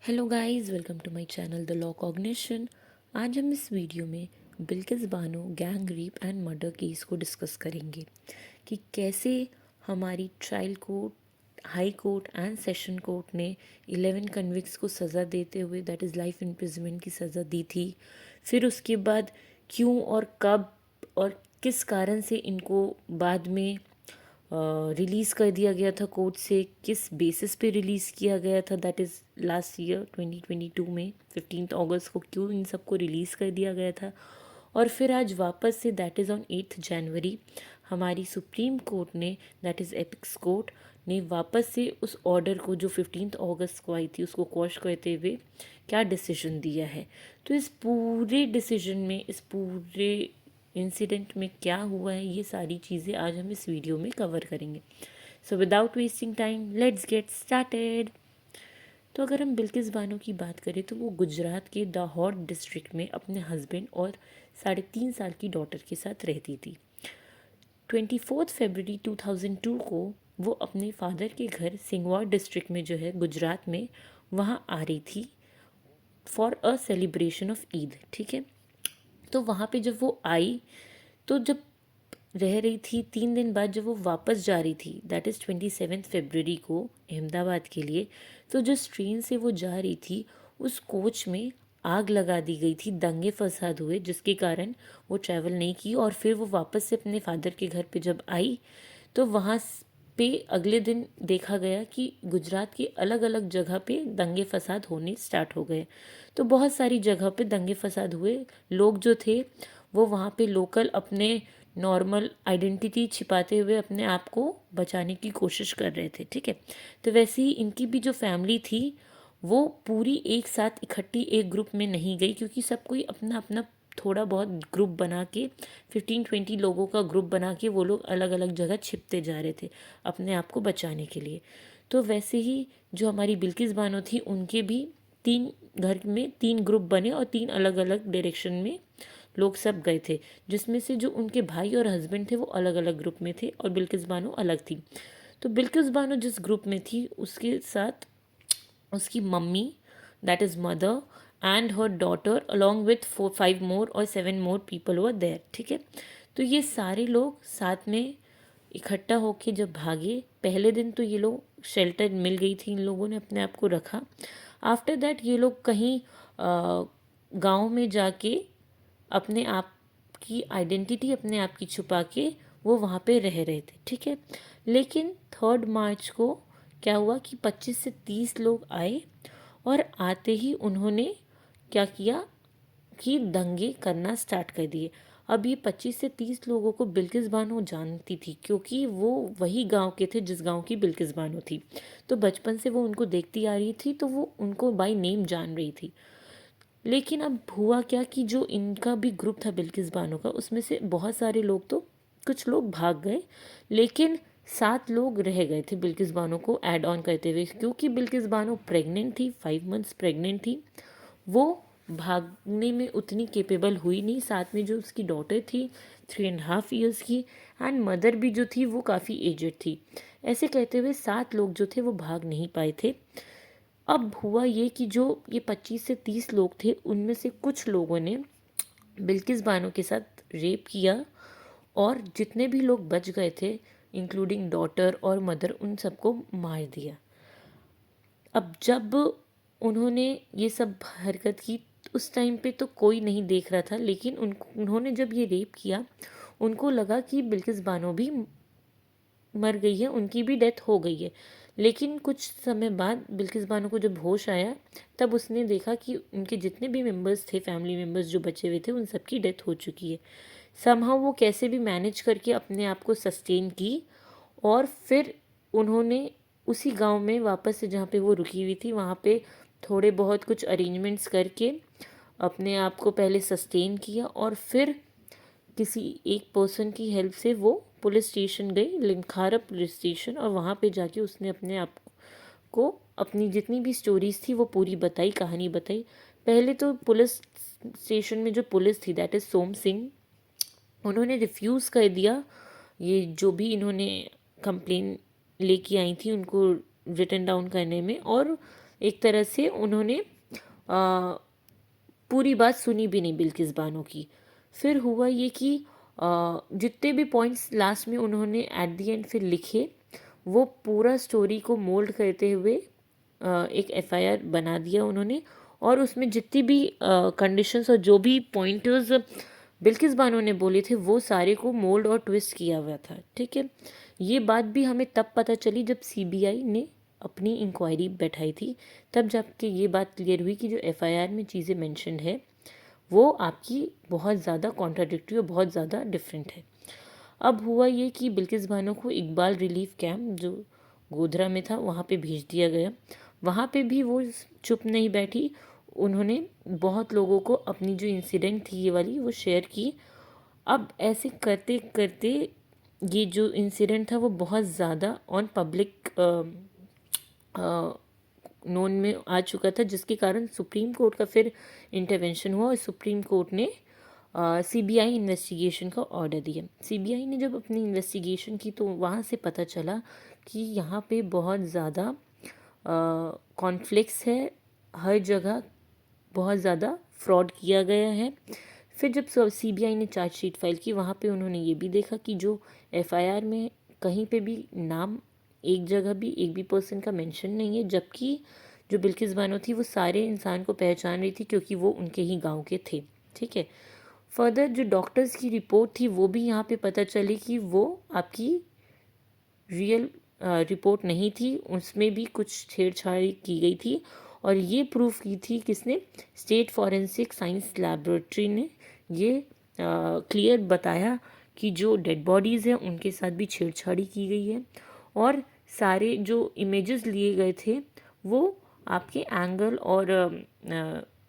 Hello guys, welcome to my channel the law cognition. आज हम इस वीडियो में Bilkis Bano gang rape and murder case को डिस्कस करेंगे कि कैसे हमारी trial court, high court and session court ने 11 कन्विक्ट्स को सज़ा देते हुए दैट इज़ लाइफ इम्प्रिजनमेंट की सज़ा दी थी। फिर उसके बाद क्यों और कब और किस कारण से इनको बाद में रिलीज़ कर दिया गया था कोर्ट से, किस बेसिस पे रिलीज़ किया गया था, दैट इज़ लास्ट ईयर 2022 में 15 अगस्त को क्यों इन सबको रिलीज़ कर दिया गया था। और फिर आज वापस से दैट इज़ ऑन 8 जनवरी हमारी सुप्रीम कोर्ट ने दैट इज़ एपिक्स कोर्ट ने वापस से उस ऑर्डर को जो 15 अगस्त को आई थी उसको क्वॉश करते हुए क्या डिसीजन दिया है। तो इस पूरे डिसीजन में, इस पूरे इंसिडेंट में क्या हुआ है, ये सारी चीज़ें आज हम इस वीडियो में कवर करेंगे। So without wasting time let's get started. तो अगर हम बिल्किस बानो की बात करें तो वो गुजरात के दाहोद डिस्ट्रिक्ट में अपने हस्बैंड और 3.5 साल की डॉटर के साथ रहती थी। 24 फरवरी 2002 को वो अपने फादर के घर सिंगवार डिस्ट्रिक्ट में जो है गुजरात में वहाँ आ रही थी for a celebration of Eid. ठीक है, तो वहाँ पे जब वो आई तो जब रह रही थी 3 दिन बाद जब वो वापस जा रही थी दैट इज़ 27 फरवरी को अहमदाबाद के लिए, तो जिस ट्रेन से वो जा रही थी उस कोच में आग लगा दी गई थी, दंगे फसाद हुए जिसके कारण वो ट्रैवल नहीं की। और फिर वो वापस से अपने फादर के घर पे जब आई तो वहाँ पे अगले दिन देखा गया कि गुजरात की अलग अलग जगह पे दंगे फसाद होने स्टार्ट हो गए। तो बहुत सारी जगह पे दंगे फसाद हुए। लोग जो थे वो वहाँ पे लोकल अपने नॉर्मल आइडेंटिटी छिपाते हुए अपने आप को बचाने की कोशिश कर रहे थे। ठीक है, तो वैसे ही इनकी भी जो फैमिली थी वो पूरी एक साथ इकट्ठी एक ग्रुप में नहीं गई, क्योंकि सब कोई अपना अपना थोड़ा बहुत ग्रुप बना के 15-20 लोगों का ग्रुप बना के वो लोग अलग अलग जगह छिपते जा रहे थे अपने आप को बचाने के लिए। तो वैसे ही जो हमारी बिल्किस बानो थी उनके भी 3 ग्रुप बने और 3 अलग अलग डायरेक्शन में लोग सब गए थे, जिसमें से जो उनके भाई और हस्बैंड थे वो अलग अलग ग्रुप में थे और बिल्किस बानो अलग थी। तो बिल्किस बानो जिस ग्रुप में थी उसके साथ उसकी mummy that is mother and her daughter along with 4-5 मोर और 7 मोर पीपल वर देयर। ठीक है, तो ये सारे लोग साथ में इकट्ठा होके जब भागे, पहले दिन तो ये लोग शेल्टर मिल गई थी, इन लोगों ने अपने आप को रखा। आफ्टर दैट ये लोग कहीं गांव में जाके अपने आप की आइडेंटिटी अपने आप की छुपा के वो वहाँ पे रह रहे थे। ठीक है, लेकिन 3 मार्च को क्या हुआ कि 25 से 30 लोग आए और आते ही उन्होंने क्या किया कि दंगे करना स्टार्ट कर दिए। अब ये 25 से 30 लोगों को बिल्किस बानो जानती थी, क्योंकि वो वही गांव के थे जिस गांव की बिल्किस बानो थी। तो बचपन से वो उनको देखती आ रही थी, तो वो उनको बाय नेम जान रही थी। लेकिन अब हुआ क्या कि जो इनका भी ग्रुप था बिल्किस बानो का, उसमें से बहुत सारे लोग, तो कुछ लोग भाग गए, लेकिन 7 लोग रह गए थे बिल्किस बानो को ऐड ऑन करते हुए, क्योंकि बिल्किस बानो प्रेग्नेंट थी, 5 मंथ्स प्रेग्नेंट थी। वो भागने में उतनी केपेबल हुई नहीं। साथ में जो उसकी डॉटर थी 3.5 ईयर्स की एंड मदर भी जो थी वो काफ़ी एजड थी। ऐसे कहते हुए 7 लोग जो थे वो भाग नहीं पाए थे। अब हुआ ये कि जो ये 25 से 30 लोग थे उनमें से कुछ लोगों ने बिल्किस बानो के साथ रेप किया और जितने भी लोग बच गए थे इंक्लूडिंग डॉटर और मदर, उन सबको मार दिया। अब जब उन्होंने ये सब हरकत की उस टाइम पे तो कोई नहीं देख रहा था, लेकिन उन्होंने जब ये रेप किया उनको लगा कि बिल्किस बानो भी मर गई है, उनकी भी डेथ हो गई है। लेकिन कुछ समय बाद बिल्किस बानो को जब होश आया तब उसने देखा कि उनके जितने भी मेंबर्स थे, फैमिली मेंबर्स जो बचे हुए थे, उन सबकी डेथ हो चुकी है। समहाउ वो कैसे भी मैनेज करके अपने आप को सस्टेन की और फिर उन्होंने उसी गांव में वापस से जहाँ पे वो रुकी हुई थी वहाँ पे थोड़े बहुत कुछ अरेंजमेंट्स करके अपने आप को पहले सस्टेन किया और फिर किसी एक पर्सन की हेल्प से वो पुलिस स्टेशन गई, लिमखारा पुलिस स्टेशन, और वहाँ पे जाके उसने अपने आप को अपनी जितनी भी स्टोरीज थी वो पूरी बताई, कहानी बताई। पहले तो पुलिस स्टेशन में जो पुलिस थी दैट इज़ सोम सिंह, उन्होंने रिफ्यूज़ कर दिया ये जो भी इन्होंने कंप्लेन लेके आई थी उनको रिटन डाउन करने में, और एक तरह से उन्होंने पूरी बात सुनी भी नहीं बिल्किस बानो की। फिर हुआ ये कि जितने भी पॉइंट्स लास्ट में उन्होंने एट द एंड फिर लिखे, वो पूरा स्टोरी को मोल्ड करते हुए एक एफआईआर बना दिया उन्होंने। और उसमें जितनी भी कंडीशंस और जो भी पॉइंटर्स बिल्किस बानो ने बोले थे वो सारे को मोल्ड और ट्विस्ट किया हुआ था। ठीक है, ये बात भी हमें तब पता चली जब सीबीआई ने अपनी इंक्वायरी बैठाई थी, तब जाके ये बात क्लियर हुई कि जो एफआईआर में चीज़ें मेंशन्ड है वो आपकी बहुत ज़्यादा कॉन्ट्राडिक्टरी और बहुत ज़्यादा डिफरेंट है। अब हुआ ये कि बिल्किस बानो को इकबाल रिलीफ कैंप जो गोधरा में था वहाँ पे भेज दिया गया। वहाँ पे भी वो चुप नहीं बैठी, उन्होंने बहुत लोगों को अपनी जो इंसिडेंट थी ये वाली वो शेयर की। अब ऐसे करते करते ये जो इंसिडेंट था वो बहुत ज़्यादा ऑन पब्लिक नोन में आ चुका था, जिसके कारण सुप्रीम कोर्ट का फिर इंटरवेंशन हुआ और सुप्रीम कोर्ट ने सीबीआई इन्वेस्टिगेशन का ऑर्डर दिया। सीबीआई ने जब अपनी इन्वेस्टिगेशन की तो वहाँ से पता चला कि यहाँ पे बहुत ज़्यादा कॉन्फ्लिक्ट्स है, हर जगह बहुत ज़्यादा फ्रॉड किया गया है। फिर जब सीबीआई ने चार्जशीट फाइल की वहाँ पे उन्होंने ये भी देखा कि जो एफआईआर में कहीं पे भी नाम एक जगह भी एक भी पर्सन का मेंशन नहीं है, जबकि जो बिल्किस बानो थी वो सारे इंसान को पहचान रही थी क्योंकि वो उनके ही गांव के थे। ठीक है, फर्दर जो डॉक्टर्स की रिपोर्ट थी वो भी यहाँ पे पता चली कि वो आपकी रियल रिपोर्ट नहीं थी, उसमें भी कुछ छेड़छाड़ की गई थी। और ये प्रूफ की थी किसने, स्टेट फॉरेंसिक साइंस लैबोरेटरी ने ये क्लियर बताया कि जो डेड बॉडीज़ हैं उनके साथ भी छेड़छाड़ी की गई है। और सारे जो इमेजेस लिए गए थे वो आपके एंगल और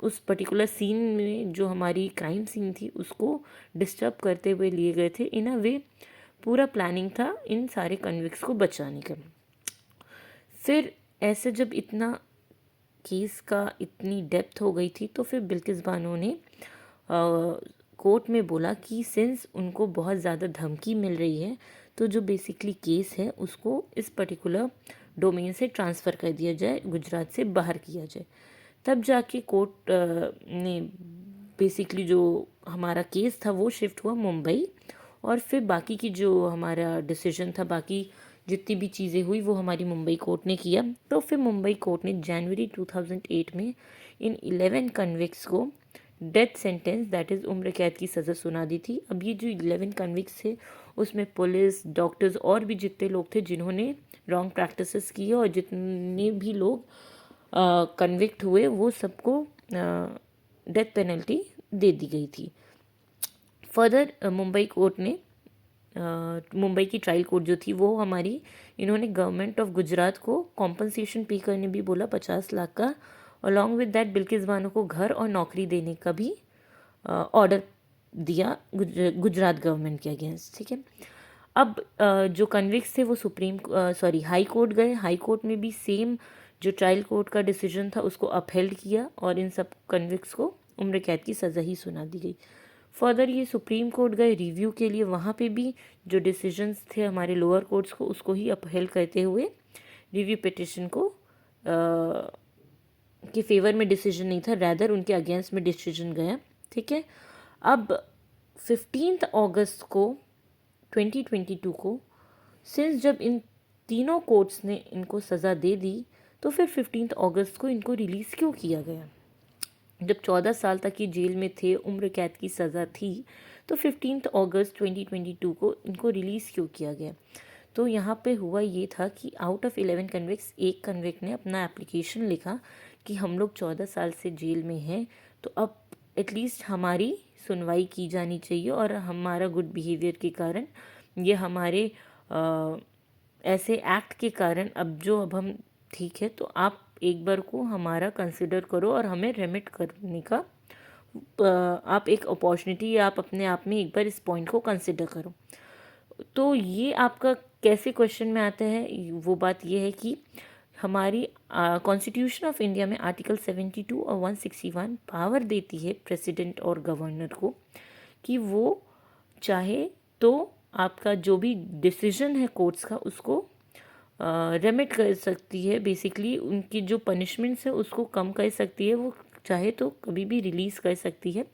उस पर्टिकुलर सीन में जो हमारी क्राइम सीन थी उसको डिस्टर्ब करते हुए लिए गए थे। इन अ वे पूरा प्लानिंग था इन सारे कन्विक्ट्स को बचाने का। फिर ऐसे जब इतना केस का इतनी डेप्थ हो गई थी तो फिर बिल्किस बानो ने कोर्ट में बोला कि सिंस उनको बहुत ज़्यादा धमकी मिल रही है तो जो बेसिकली केस है उसको इस पर्टिकुलर डोमेन से ट्रांसफ़र कर दिया जाए, गुजरात से बाहर किया जाए। तब जाके कोर्ट ने बेसिकली जो हमारा केस था वो शिफ्ट हुआ मुंबई। और फिर बाकी की जो हमारा डिसीजन था, बाकी जितनी भी चीज़ें हुई वो हमारी मुंबई कोर्ट ने किया। तो फिर मुंबई कोर्ट ने जनवरी 2008 में इन 11 कन्विक्ट्स को डेथ सेंटेंस दैट इज़ उम्र कैद की सज़ा सुना दी थी। अब ये जो 11 कन्विक्ट्स थे उसमें पुलिस, डॉक्टर्स और भी जितने लोग थे जिन्होंने रॉन्ग प्रैक्टिसेस की और जितने भी लोग कन्विक्ट हुए वो सबको डेथ पेनल्टी दे दी गई थी। फर्दर मुंबई कोर्ट ने मुंबई की ट्रायल कोर्ट जो थी वो हमारी इन्होंने गवर्नमेंट ऑफ गुजरात को कॉम्पनसेशन पे करने भी बोला 50 लाख का। Along with that Bilkis Bano को घर और नौकरी देने का भी ऑर्डर दिया गुजरात गवर्नमेंट के अगेंस्ट। ठीक है, अब जो कन्विक्स थे वो हाई कोर्ट गए। हाई कोर्ट में भी सेम जो ट्रायल कोर्ट का डिसीजन था उसको अपहेल्ड किया और इन सब कन्विक्स को उम्र कैद की सज़ा ही सुना दी गई। फर्दर ये सुप्रीम कोर्ट गए रिव्यू के लिए, वहाँ पे भी जो डिसीजंस थे हमारे लोअर कोर्ट्स को उसको ही अपहेल्ड करते हुए रिव्यू पिटिशन को के फेवर में डिसीजन नहीं था, रैदर उनके अगेंस्ट में डिसीजन गया। ठीक है, अब 15 अगस्त को 2022 को सिंस जब इन तीनों कोर्ट्स ने इनको सज़ा दे दी तो फिर 15 अगस्त को इनको रिलीज़ क्यों किया गया? जब 14 साल तक ये जेल में थे, उम्र कैद की सज़ा थी, तो 15 अगस्त 2022 को इनको रिलीज़ क्यों किया गया? तो यहाँ पे हुआ ये था कि आउट ऑफ 11 कन्विक्ट्स एक कन्विक्ट ने अपना एप्लीकेशन लिखा कि हम लोग 14 साल से जेल में हैं तो अब एटलीस्ट हमारी सुनवाई की जानी चाहिए और हमारा गुड बिहेवियर के कारण ये हमारे ऐसे एक्ट के कारण अब हम ठीक है तो आप एक बार को हमारा कंसिडर करो और हमें रेमिट करने का आप एक अपॉर्चुनिटी या आप अपने आप में एक बार इस पॉइंट को कंसिडर करो। तो ये आपका कैसे क्वेश्चन में आता है, वो बात ये है कि हमारी कॉन्स्टिट्यूशन ऑफ इंडिया में आर्टिकल 72 और 161 पावर देती है प्रेसिडेंट और गवर्नर को कि वो चाहे तो आपका जो भी डिसीजन है कोर्ट्स का उसको रेमिट कर सकती है, बेसिकली उनकी जो पनिशमेंट्स है उसको कम कर सकती है, वो चाहे तो कभी भी रिलीज़ कर सकती है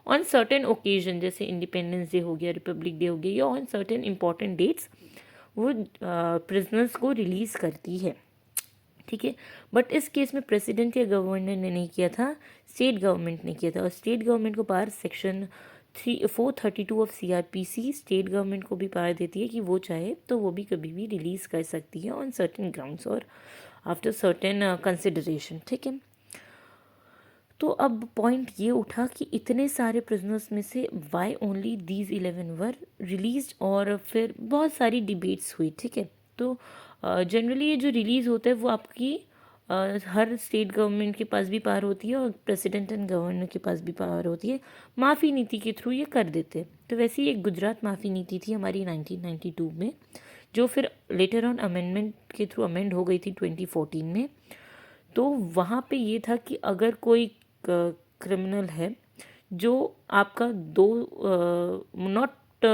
ऑन सर्टेन ओकेजन, जैसे इंडिपेंडेंस डे हो गया, रिपब्लिक डे हो गया, या ऑन सर्टेन इंपॉर्टेंट डेट्स वो प्रिजनर्स को रिलीज़ करती है, ठीक है। बट इस केस में प्रेसिडेंट या गवर्नर ने नहीं किया था, स्टेट गवर्नमेंट ने किया था, और स्टेट गवर्नमेंट को power section 432 of CRPC state government को भी पावर देती है कि वो चाहे तो वो भी कभी भी रिलीज़ कर सकती है ऑन सर्टेन ग्राउंड्स और आफ्टर सर्टेन कंसिडरेशन, ठीक है। तो अब पॉइंट ये उठा कि इतने सारे प्रिजनर्स में से why only these 11 were released, और फिर बहुत सारी डिबेट्स हुई, ठीक है। तो जनरली ये जो रिलीज़ होता है वो आपकी हर स्टेट गवर्नमेंट के पास भी पावर होती है और प्रेसिडेंट एंड गवर्नर के पास भी पावर होती है, माफ़ी नीति के थ्रू ये कर देते हैं। तो वैसे ही एक गुजरात माफ़ी नीति थी हमारी 1992 में, जो फिर लेटर ऑन अमेंडमेंट के थ्रू अमेंड हो गई थी 2014 में। तो वहाँ पे ये था कि अगर कोई क्रिमिनल है जो आपका not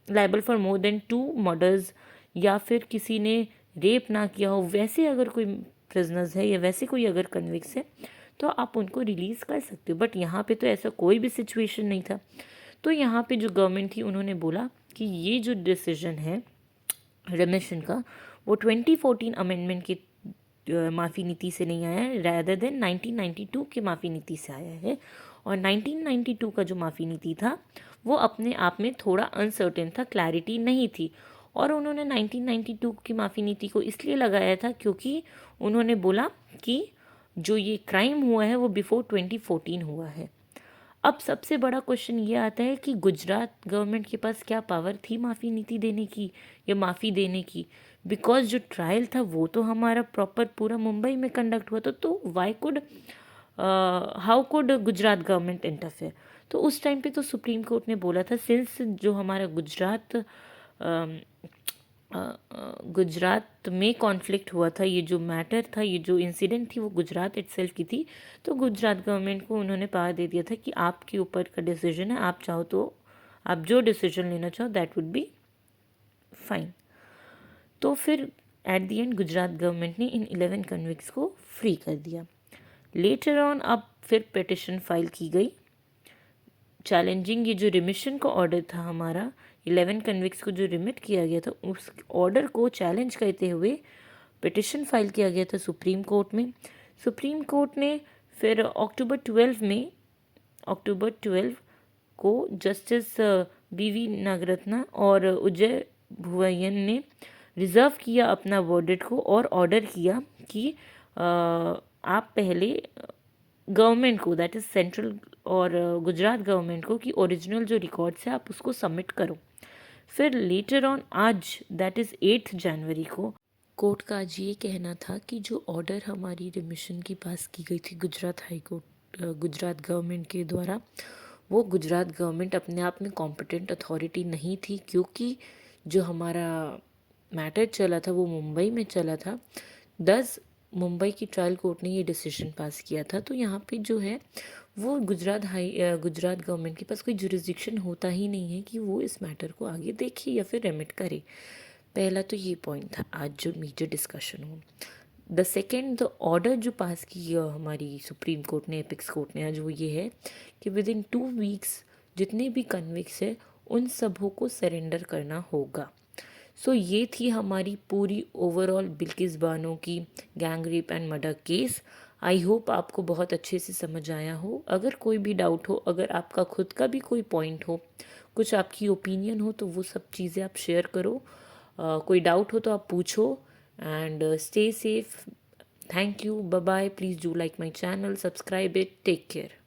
liable for more than 2 murders, या फिर किसी ने रेप ना किया हो, वैसे अगर कोई प्रिजनर्स है या वैसे कोई अगर कन्विक्स है तो आप उनको रिलीज़ कर सकते हो। बट यहाँ पे तो ऐसा कोई भी सिचुएशन नहीं था। तो यहाँ पे जो गवर्नमेंट थी उन्होंने बोला कि ये जो डिसीजन है रिमिशन का वो 2014 अमेंडमेंट के माफ़ी नीति से नहीं आया है, रैदर देन 1992 की माफ़ी नीति से आया है। और 1992 का जो माफ़ी नीति था वो अपने आप में थोड़ा अनसर्टेन था, क्लैरिटी नहीं थी। और उन्होंने 1992 की माफ़ी नीति को इसलिए लगाया था क्योंकि उन्होंने बोला कि जो ये क्राइम हुआ है वो बिफोर 2014 हुआ है। अब सबसे बड़ा क्वेश्चन ये आता है कि गुजरात गवर्नमेंट के पास क्या पावर थी माफ़ी नीति देने की या माफ़ी देने की, बिकॉज जो ट्रायल था वो तो हमारा प्रॉपर पूरा मुंबई में कंडक्ट हुआ था। तो Y could how could Gujarat government interfere. तो उस टाइम पे तो सुप्रीम कोर्ट ने बोला था सिंस जो हमारा गुजरात में कॉन्फ्लिक्ट हुआ था, ये जो मैटर था, ये जो इंसिडेंट थी वो गुजरात इटसेल्फ की थी, तो गुजरात गवर्नमेंट को उन्होंने पावर दे दिया था कि आपके ऊपर का डिसीजन है, आप चाहो तो आप जो डिसीजन लेना चाहो दैट वुड बी फाइन। तो फिर at the end Gujarat government ने इन 11 कन्विक्ट्स को फ्री कर दिया। लेटर ऑन अब फिर पिटिशन फाइल की गई चैलेंजिंग ये जो रिमिशन का ऑर्डर था हमारा 11 कन्विक्ट्स को जो रिमिट किया गया था उस ऑर्डर को चैलेंज करते हुए पिटिशन फाइल किया गया था सुप्रीम कोर्ट में। सुप्रीम कोर्ट ने फिर अक्टूबर 12 को जस्टिस BV नागरत्ना और उजय भुवयन ने रिज़र्व किया अपना वर्डिक्ट को और ऑर्डर किया कि आप पहले गवर्नमेंट को, दैट इज़ सेंट्रल और गुजरात गवर्नमेंट को, कि ओरिजिनल जो रिकॉर्ड्स है आप उसको सबमिट करो। फिर लेटर ऑन आज दैट इज़ 8 जनवरी को कोर्ट का आज ये कहना था कि जो ऑर्डर हमारी रिमिशन की पास की गई थी Gujarat high court Gujarat government के द्वारा, वो गुजरात गवर्नमेंट अपने आप में कॉम्पिटेंट अथॉरिटी नहीं थी, क्योंकि जो हमारा मैटर चला था वो मुंबई में चला था। 10 मुंबई की ट्रायल कोर्ट ने ये डिसीजन पास किया था। तो यहाँ पे जो है वो गुजरात गवर्नमेंट के पास कोई जुरिस्डिक्शन होता ही नहीं है कि वो इस मैटर को आगे देखे या फिर रेमिट करे। पहला तो ये पॉइंट था आज जो मेजर डिस्कशन हो। द सेकेंड, द ऑर्डर जो पास की हमारी सुप्रीम कोर्ट ने, एपिक्स कोर्ट ने, आज वो ये है कि विद इन 2 वीक्स जितने भी कन्विक्ट्स है उन सबों को सरेंडर करना होगा। सो ये थी हमारी पूरी ओवरऑल बिल्किस बानो की gang rape and murder case. I hope आपको बहुत अच्छे से समझ आया हो। अगर कोई भी डाउट हो, अगर आपका खुद का भी कोई पॉइंट हो, कुछ आपकी ओपिनियन हो, तो वो सब चीज़ें आप शेयर करो। कोई डाउट हो तो आप पूछो। And stay safe. Thank you, bye bye. Please do like my channel, subscribe it, take care.